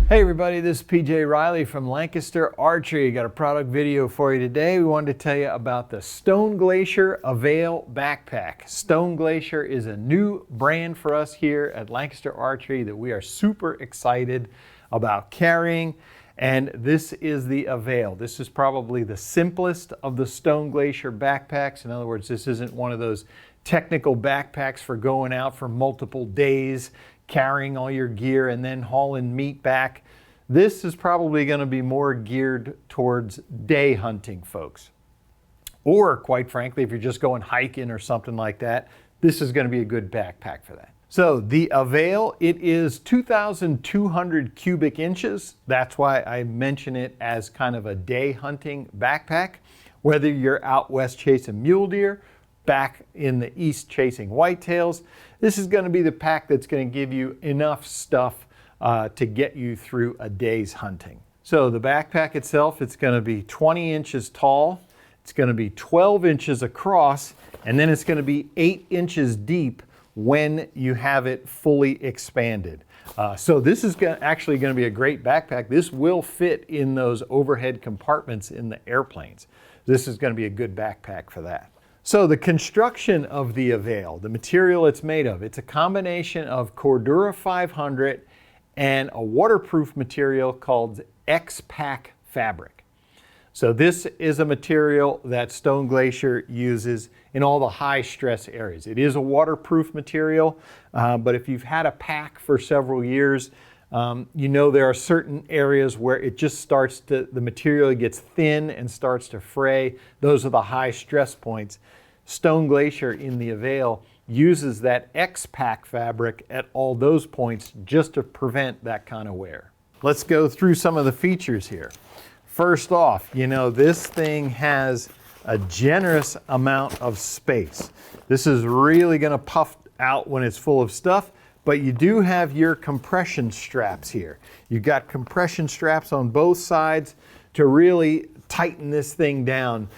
Hey everybody, this is PJ Riley from Lancaster Archery. Got a product video for you today. We wanted to tell you about the Stone Glacier Avail backpack. Stone Glacier is a new brand for us here at Lancaster Archery that we are super excited about carrying. And this is the Avail. This is probably the simplest of the Stone Glacier backpacks. In other words, this isn't one of those technical backpacks for going out for multiple days, carrying all your gear and then hauling meat back. This is probably going to be more geared towards day hunting folks. Or quite frankly, if you're just going hiking or something like that, this is going to be a good backpack for that. So the Avail, it is 2,200 cubic inches. That's why I mention it as kind of a day hunting backpack. Whether you're out west chasing mule deer, back in the east chasing whitetails, this is going to be the pack that's going to give you enough stuff to get you through a day's hunting. So the backpack itself, it's going to be 20 inches tall, it's going to be 12 inches across, and then it's going to be 8 inches deep when you have it fully expanded. So this is actually going to be a great backpack. This will fit in those overhead compartments in the airplanes. This is going to be a good backpack for that. So the construction of the Avail, the material it's made of, it's a combination of Cordura 500 and a waterproof material called X-Pack fabric. So this is a material that Stone Glacier uses in all the high stress areas. It is a waterproof material, but if you've had a pack for several years, you know there are certain areas where it just starts to, the material gets thin and starts to fray. Those are the high stress points. Stone Glacier in the Avail uses that X-Pack fabric at all those points just to prevent that kind of wear. Let's go through some of the features here. First off, you know, this thing has a generous amount of space. This is really going to puff out when it's full of stuff, but you do have your compression straps here. You've got compression straps on both sides to really tighten this thing down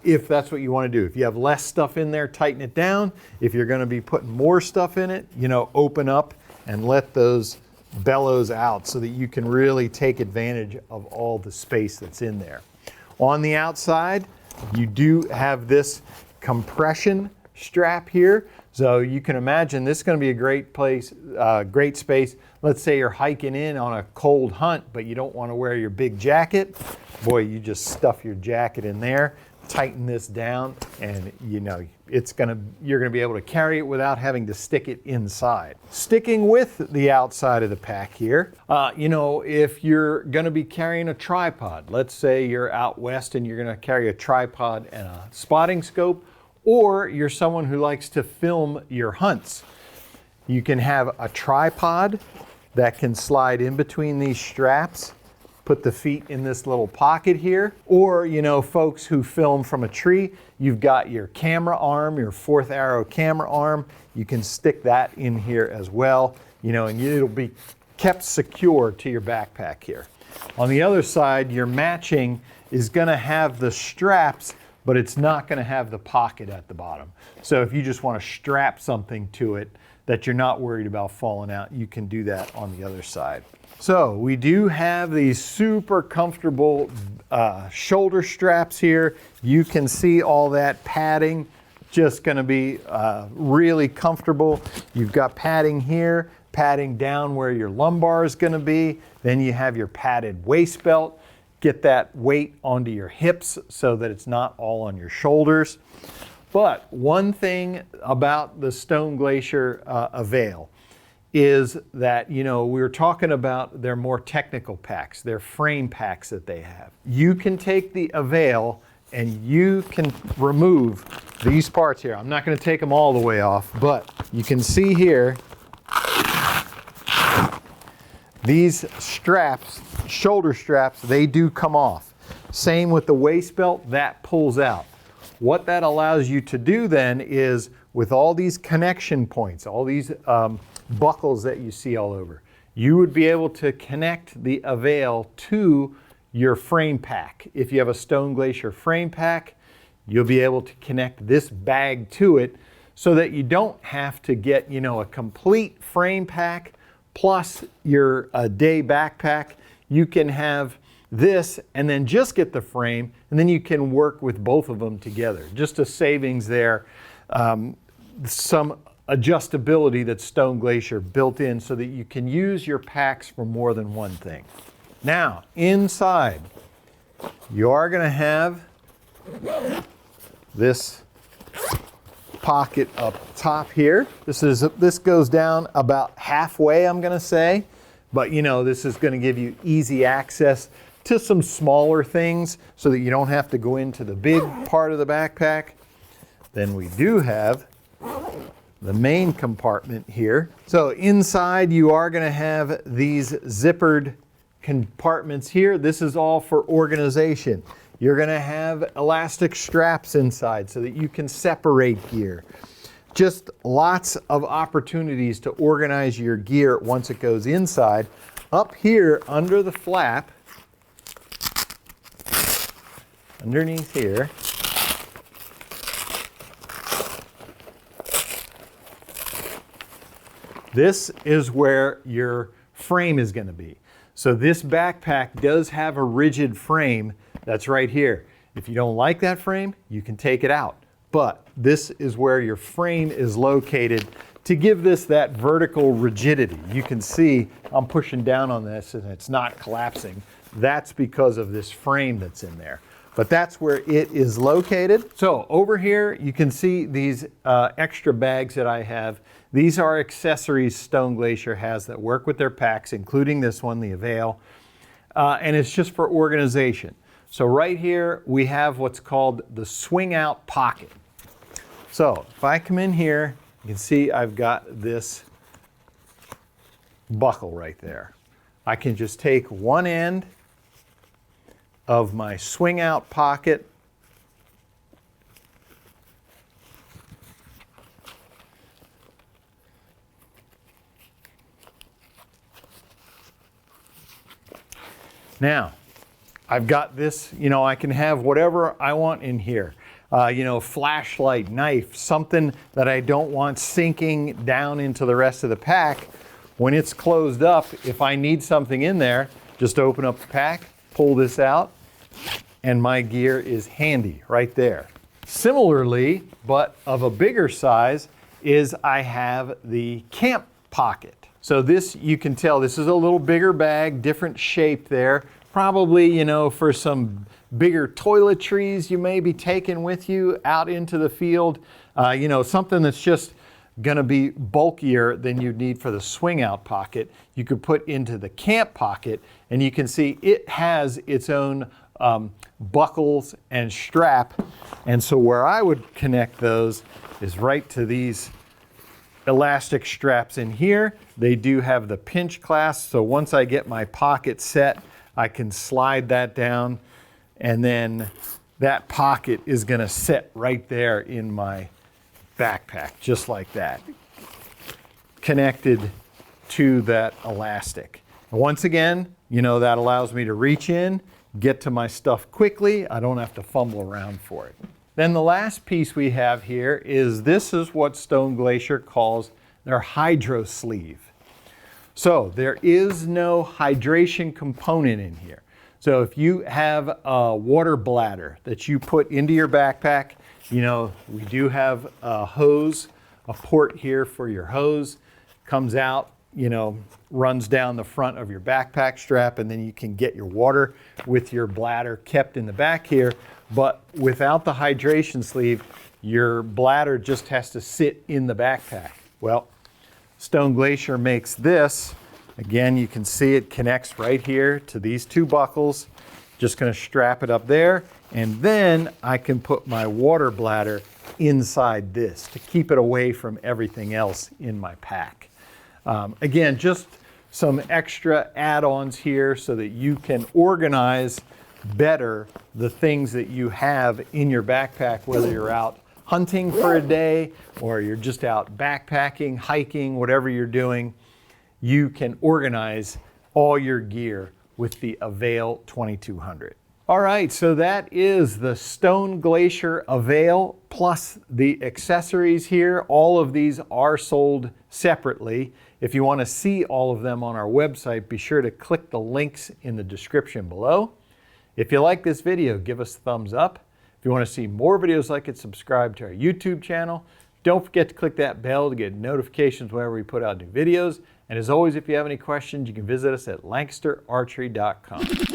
if that's what you want to do. If you have less stuff in there, tighten it down. If you're going to be putting more stuff in it, you know, open up and let those bellows out so that you can really take advantage of all the space that's in there. On the outside, you do have this compression strap here. So you can imagine this is going to be a great place, great space. Let's say you're hiking in on a cold hunt, but you don't want to wear your big jacket. Boy, you just stuff your jacket in there, tighten this down, and you know, you're going to be able to carry it without having to stick it inside. Sticking with the outside of the pack here, you know, if you're going to be carrying a tripod, let's say you're out west and you're going to carry a tripod and a spotting scope, or you're someone who likes to film your hunts, you can have a tripod that can slide in between these straps, put the feet in this little pocket here, or, you know, folks who film from a tree, you've got your camera arm, your 4th arrow camera arm, you can stick that in here as well, you know, and it'll be kept secure to your backpack here. On the other side, your matching is going to have the straps, but it's not going to have the pocket at the bottom. So if you just want to strap something to it that you're not worried about falling out, you can do that on the other side. So we do have these super comfortable shoulder straps here. You can see all that padding, just going to be really comfortable. You've got padding here, padding down where your lumbar is going to be. Then you have your padded waist belt. Get that weight onto your hips so that it's not all on your shoulders. But one thing about the Stone Glacier Avail is that, you know, we were talking about their more technical packs, their frame packs that they have. You can take the Avail and you can remove these parts here. I'm not going to take them all the way off, but you can see here, these straps, shoulder straps, they do come off. Same with the waist belt, that pulls out. What that allows you to do then is, with all these connection points, all these buckles that you see all over, you would be able to connect the Avail to your frame pack. If you have a Stone Glacier frame pack, you'll be able to connect this bag to it so that you don't have to get, you know, a complete frame pack plus your day backpack, you can have this and then just get the frame, and then you can work with both of them together. Just a savings there. Some adjustability that Stone Glacier built in so that you can use your packs for more than one thing. Now, inside, you are going to have this pocket up top here. This goes down about halfway, I'm going to say, but you know, this is going to give you easy access to some smaller things so that you don't have to go into the big part of the backpack. Then we do have the main compartment here. So inside you are going to have these zippered compartments here. This is all for organization. You're going to have elastic straps inside so that you can separate gear. Just lots of opportunities to organize your gear once it goes inside. Up here under the flap, underneath here, this is where your frame is going to be. So this backpack does have a rigid frame that's right here. If you don't like that frame, you can take it out. But this is where your frame is located to give this that vertical rigidity. You can see I'm pushing down on this and it's not collapsing. That's because of this frame that's in there. But that's where it is located. So over here, you can see these extra bags that I have. These are accessories Stone Glacier has that work with their packs, including this one, the Avail. And it's just for organization. So right here, we have what's called the swing out pocket. So if I come in here, you can see I've got this buckle right there. I can just take one end of my swing out pocket now. I've got this, you know, I can have whatever I want in here. You know, flashlight, knife, something that I don't want sinking down into the rest of the pack. When it's closed up, if I need something in there, just open up the pack, pull this out, and my gear is handy right there. Similarly, but of a bigger size, is I have the camp pocket. So this, you can tell, this is a little bigger bag, different shape there. Probably, you know, for some bigger toiletries you may be taking with you out into the field. You know, something that's just gonna be bulkier than you'd need for the swing out pocket. You could put into the camp pocket, and you can see it has its own buckles and strap. And so where I would connect those is right to these elastic straps in here. They do have the pinch clasp, so once I get my pocket set, I can slide that down, and then that pocket is going to sit right there in my backpack, just like that, connected to that elastic. And once again, you know, that allows me to reach in, get to my stuff quickly. I don't have to fumble around for it. Then the last piece we have here is, this is what Stone Glacier calls their hydro sleeve. So there is no hydration component in here. So if you have a water bladder that you put into your backpack, you know, we do have a hose, a port here for your hose, comes out, you know, runs down the front of your backpack strap, and then you can get your water with your bladder kept in the back here. But without the hydration sleeve, your bladder just has to sit in the backpack. Well, Stone Glacier makes this. Again, you can see it connects right here to these two buckles. Just going to strap it up there, and then I can put my water bladder inside this to keep it away from everything else in my pack. Again, just some extra add-ons here so that you can organize better the things that you have in your backpack, whether you're out hunting for a day or you're just out backpacking, hiking, whatever you're doing. You can organize all your gear with the Avail 2200. All right, so that is the Stone Glacier Avail plus the accessories here. All of these are sold separately. If you want to see all of them on our website, be sure to click the links in the description below. If you like this video, give us a thumbs up. If you want to see more videos like it, subscribe to our YouTube channel. Don't forget to click that bell to get notifications whenever we put out new videos. And as always, if you have any questions, you can visit us at lancasterarchery.com.